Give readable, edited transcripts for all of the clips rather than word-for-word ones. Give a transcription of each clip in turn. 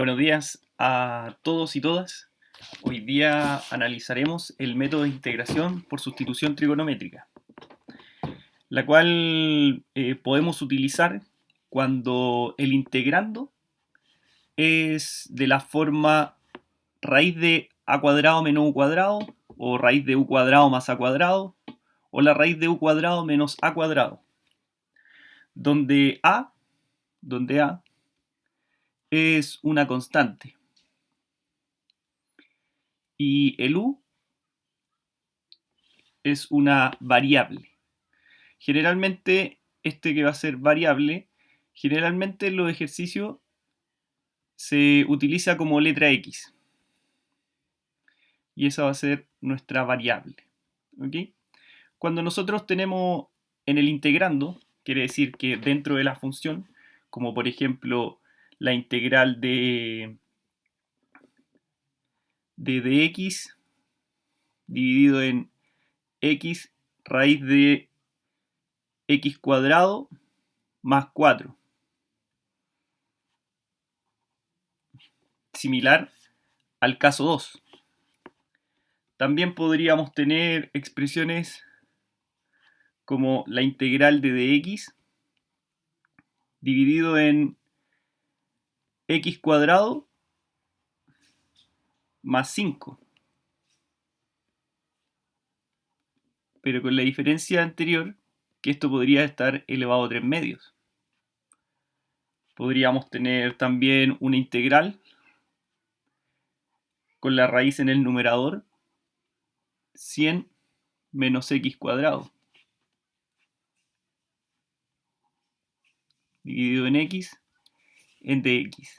Buenos días a todos y todas. Hoy día analizaremos el método de integración por sustitución trigonométrica, la cual podemos utilizar cuando el integrando es de la forma raíz de a cuadrado menos u cuadrado, o raíz de u cuadrado más a cuadrado, o la raíz de u cuadrado menos a cuadrado, donde a es una constante y el u es una variable. Generalmente, este que va a ser variable, generalmente en los ejercicios se utiliza como letra X. Y esa va a ser nuestra variable. ¿Ok? Cuando nosotros tenemos en el integrando, quiere decir que dentro de la función, como por ejemplo la integral de dx dividido en x raíz de x cuadrado más 4. Similar al caso 2. También podríamos tener expresiones como la integral de dx dividido en x cuadrado más 5. Pero con la diferencia anterior que esto podría estar elevado a 3 medios. Podríamos tener también una integral con la raíz en el numerador 100 menos x cuadrado dividido en x en dx.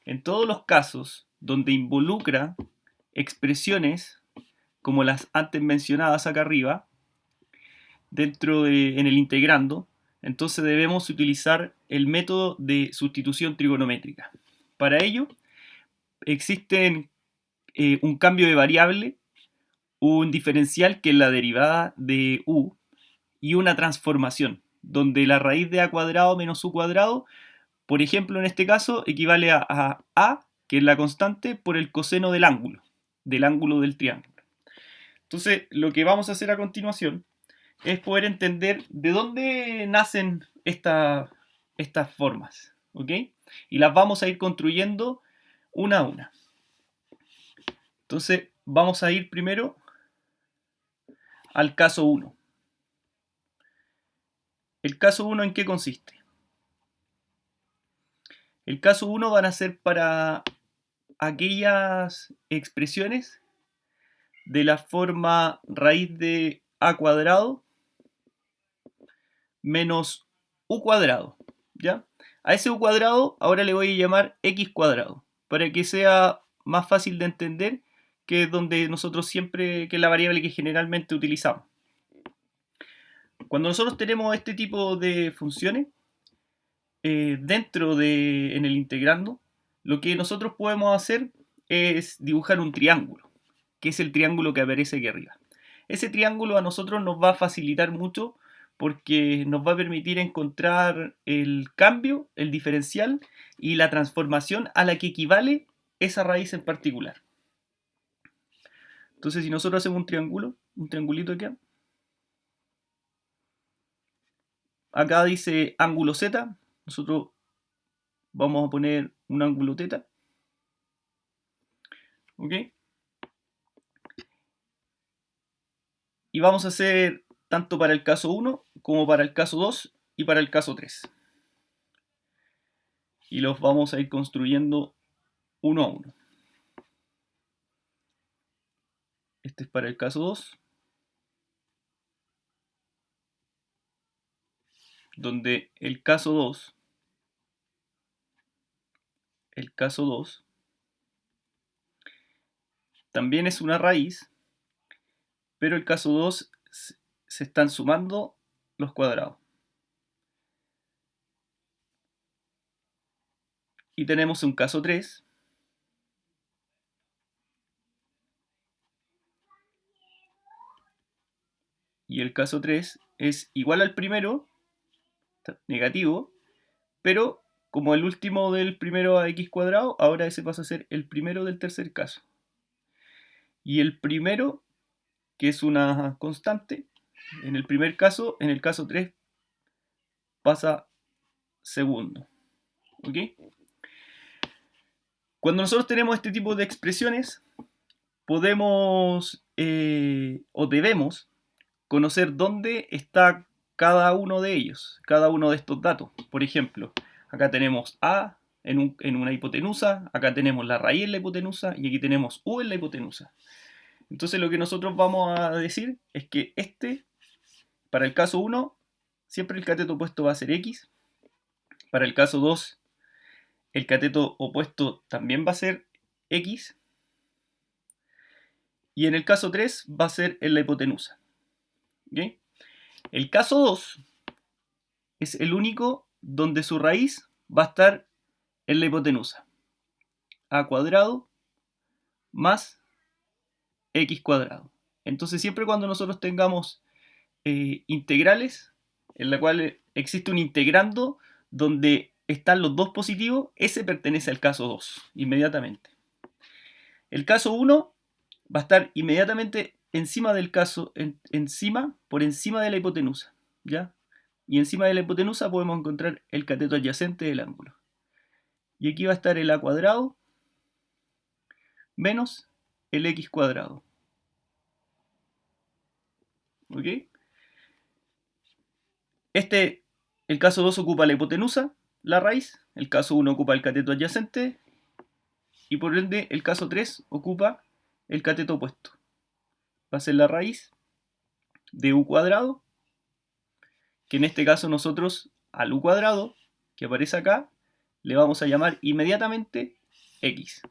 En todos los casos donde involucra expresiones como las antes mencionadas acá arriba, en el integrando, entonces debemos utilizar el método de sustitución trigonométrica. Para ello existen un cambio de variable, un diferencial que es la derivada de u y una transformación, donde la raíz de a cuadrado menos u cuadrado, por ejemplo en este caso, equivale a, que es la constante, por el coseno del ángulo del triángulo. Entonces lo que vamos a hacer a continuación es poder entender de dónde nacen estas formas, ¿ok? Y las vamos a ir construyendo una a una. Entonces vamos a ir primero al caso 1. ¿El caso 1 en qué consiste? El caso 1 van a ser para aquellas expresiones de la forma raíz de a cuadrado menos u cuadrado, ¿ya? A ese u cuadrado ahora le voy a llamar x cuadrado, para que sea más fácil de entender, que es donde nosotros siempre, que es la variable que generalmente utilizamos. Cuando nosotros tenemos este tipo de funciones, en el integrando, lo que nosotros podemos hacer es dibujar un triángulo, que es el triángulo que aparece aquí arriba. Ese triángulo a nosotros nos va a facilitar mucho porque nos va a permitir encontrar el cambio, el diferencial y la transformación a la que equivale esa raíz en particular. Entonces, si nosotros hacemos un triangulito acá dice ángulo Z, nosotros vamos a poner un ángulo θ, ¿ok? Y vamos a hacer tanto para el caso 1 como para el caso 2 y para el caso 3. Y los vamos a ir construyendo uno a uno. Este es para el caso 2, donde el caso 2 también es una raíz, pero el caso 2 se están sumando los cuadrados. Y tenemos un caso 3, y el caso 3 es igual al primero, negativo, pero como el último del primero a x cuadrado, ahora ese pasa a ser el primero del tercer caso. Y el primero, que es una constante, en el primer caso, en el caso 3, pasa segundo. ¿Ok? Cuando nosotros tenemos este tipo de expresiones, podemos o debemos conocer dónde está cada uno de ellos, cada uno de estos datos. Por ejemplo, acá tenemos a en una hipotenusa, acá tenemos la raíz en la hipotenusa y aquí tenemos u en la hipotenusa. Entonces lo que nosotros vamos a decir es que para el caso 1, siempre el cateto opuesto va a ser x. Para el caso 2, el cateto opuesto también va a ser x. Y en el caso 3 va a ser en la hipotenusa. ¿Okay? El caso 2 es el único donde su raíz va a estar en la hipotenusa. A cuadrado más x cuadrado. Entonces siempre cuando nosotros tengamos integrales, en la cual existe un integrando donde están los dos positivos, ese pertenece al caso 2, inmediatamente. El caso 1 va a estar inmediatamente encima del caso, por encima de la hipotenusa, ¿ya? Y encima de la hipotenusa podemos encontrar el cateto adyacente del ángulo. Y aquí va a estar el a cuadrado menos el x cuadrado. ¿Ok? El caso 2 ocupa la hipotenusa, la raíz, el caso 1 ocupa el cateto adyacente y por ende el caso 3 ocupa el cateto opuesto. Va a ser la raíz de u cuadrado, que en este caso nosotros al u cuadrado, que aparece acá, le vamos a llamar inmediatamente x.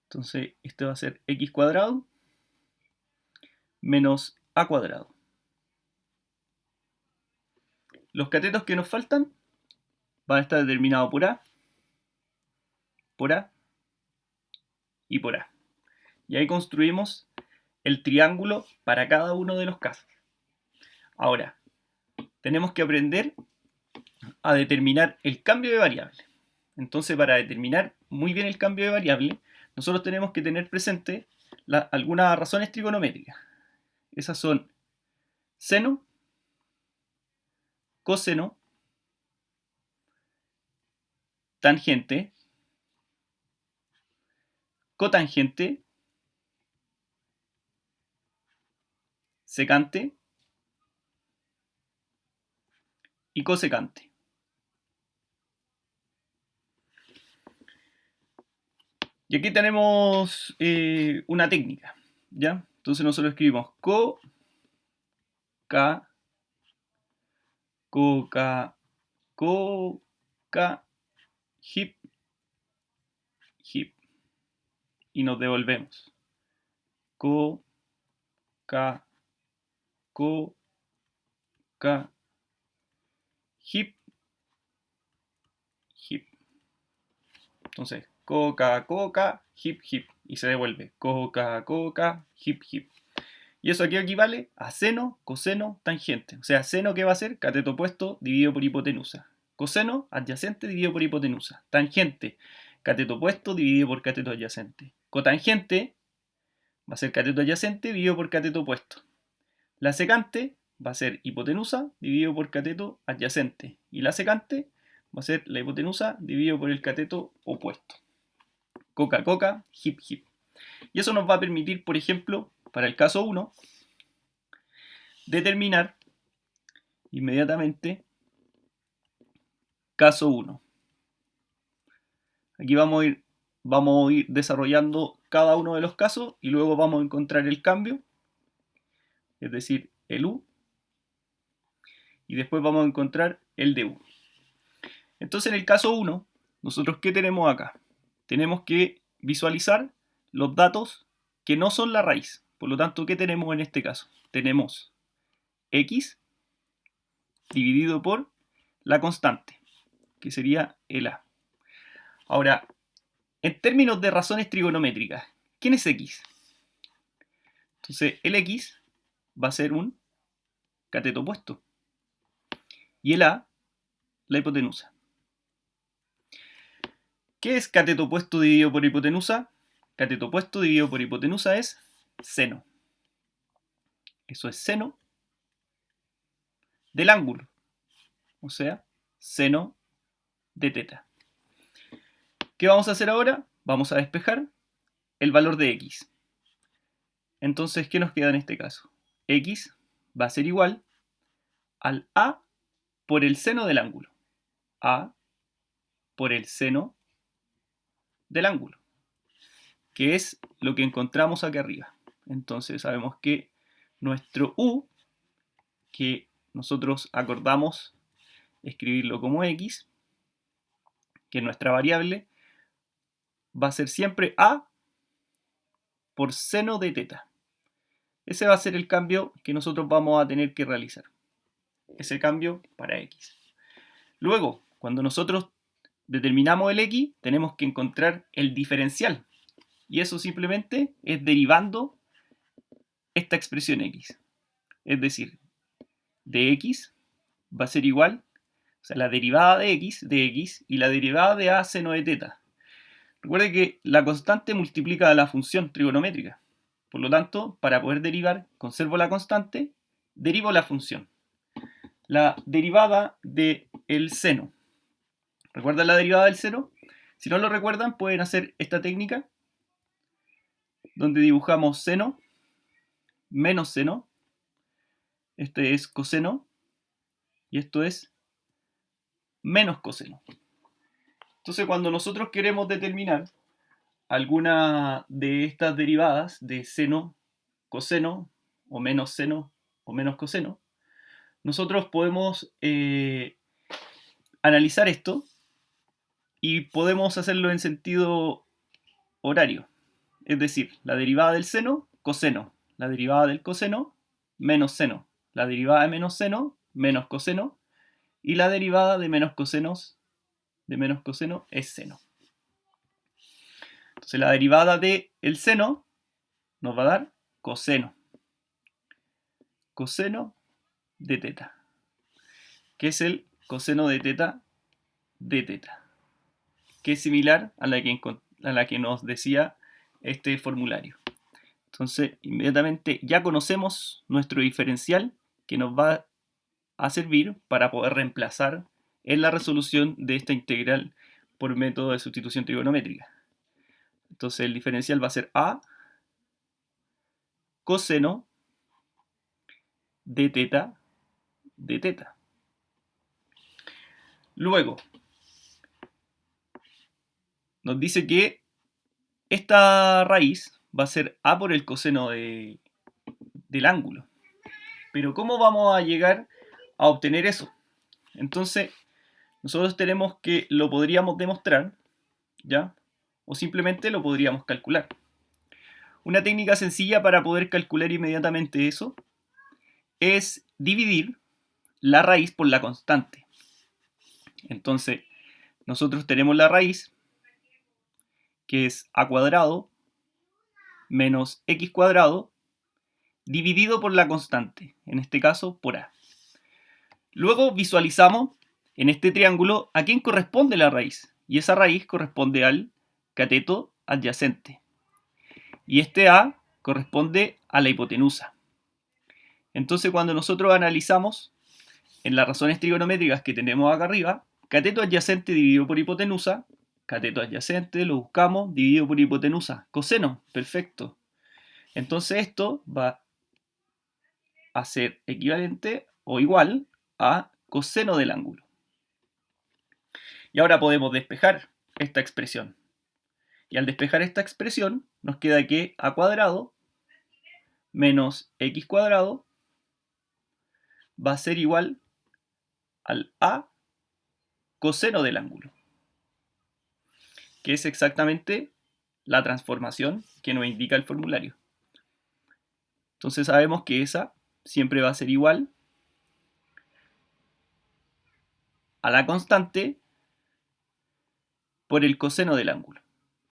Entonces esto va a ser x cuadrado menos a cuadrado. Los catetos que nos faltan van a estar determinados por A y por A. Y ahí construimos el triángulo para cada uno de los casos. Ahora, tenemos que aprender a determinar el cambio de variable. Entonces, para determinar muy bien el cambio de variable, nosotros tenemos que tener presente algunas razones trigonométricas. Esas son seno, coseno, tangente, cotangente, secante y cosecante. Y aquí tenemos una técnica, ¿ya? Entonces nosotros escribimos ca, hip, hip. Y nos devolvemos. Ca, hip, hip. Entonces, hip, hip. Y se devuelve. Hip, hip. Y eso aquí equivale a seno, coseno, tangente. O sea, seno, ¿qué va a ser? Cateto opuesto dividido por hipotenusa. Coseno, adyacente dividido por hipotenusa. Tangente, cateto opuesto dividido por cateto adyacente. Cotangente va a ser cateto adyacente dividido por cateto opuesto. La secante va a ser hipotenusa dividido por cateto adyacente. Y la secante va a ser la hipotenusa dividido por el cateto opuesto. Hip, hip. Y eso nos va a permitir, por ejemplo, para el caso 1, determinar inmediatamente caso 1. Aquí vamos a ir desarrollando cada uno de los casos y luego vamos a encontrar el cambio, es decir, el u, y después vamos a encontrar el du. Entonces en el caso 1, nosotros ¿qué tenemos acá? Tenemos que visualizar los datos que no son la raíz. Por lo tanto, ¿qué tenemos en este caso? Tenemos x dividido por la constante, que sería el a. Ahora, en términos de razones trigonométricas, ¿quién es x? Entonces, el x va a ser un cateto opuesto. Y el a, la hipotenusa. ¿Qué es cateto opuesto dividido por hipotenusa? Cateto opuesto dividido por hipotenusa es seno. Eso es seno del ángulo, o sea, seno de teta. ¿Qué vamos a hacer ahora? Vamos a despejar el valor de x. Entonces, ¿qué nos queda en este caso? X va a ser igual al a por el seno del ángulo. A por el seno del ángulo, que es lo que encontramos aquí arriba. Entonces sabemos que nuestro u, que nosotros acordamos escribirlo como x, que es nuestra variable, va a ser siempre a por seno de teta. Ese va a ser el cambio que nosotros vamos a tener que realizar. Ese cambio para x. Luego, cuando nosotros determinamos el x, tenemos que encontrar el diferencial. Y eso simplemente es derivando esta expresión x. Es decir, de x va a ser igual, o sea, la derivada de x y la derivada de a seno de teta. Recuerde que la constante multiplica a la función trigonométrica. Por lo tanto, para poder derivar, conservo la constante, derivo la función. La derivada del seno. ¿Recuerdan la derivada del seno? Si no lo recuerdan, pueden hacer esta técnica donde dibujamos seno menos seno. Este es coseno y esto es menos coseno. Entonces, cuando nosotros queremos determinar alguna de estas derivadas de seno, coseno o menos coseno, nosotros podemos analizar esto y podemos hacerlo en sentido horario. Es decir, la derivada del seno, coseno. La derivada del coseno, menos seno. La derivada de menos seno, menos coseno. Y la derivada de menos coseno es seno. Entonces la derivada del seno nos va a dar coseno. Coseno de teta. Que es el coseno de teta, que es similar a la que nos decía este formulario. Entonces, inmediatamente ya conocemos nuestro diferencial que nos va a servir para poder reemplazar en la resolución de esta integral por método de sustitución trigonométrica. Entonces, el diferencial va a ser a coseno de teta de teta. Luego, nos dice que esta raíz va a ser a por el coseno del ángulo. Pero ¿cómo vamos a llegar a obtener eso? Entonces, nosotros tenemos que lo podríamos demostrar, ¿ya? O simplemente lo podríamos calcular. Una técnica sencilla para poder calcular inmediatamente eso es dividir la raíz por la constante. Entonces, nosotros tenemos la raíz, que es a cuadrado menos x cuadrado, dividido por la constante, en este caso por a. Luego visualizamos en este triángulo a quién corresponde la raíz, y esa raíz corresponde al cateto adyacente. Y este a corresponde a la hipotenusa. Entonces, cuando nosotros analizamos en las razones trigonométricas que tenemos acá arriba, cateto adyacente dividido por hipotenusa, cateto adyacente lo buscamos dividido por hipotenusa, coseno, perfecto. Entonces esto va a ser equivalente o igual a coseno del ángulo. Y ahora podemos despejar esta expresión. Y al despejar esta expresión, nos queda que a cuadrado menos x cuadrado va a ser igual al a coseno del ángulo, que es exactamente la transformación que nos indica el formulario. Entonces sabemos que esa siempre va a ser igual a la constante por el coseno del ángulo.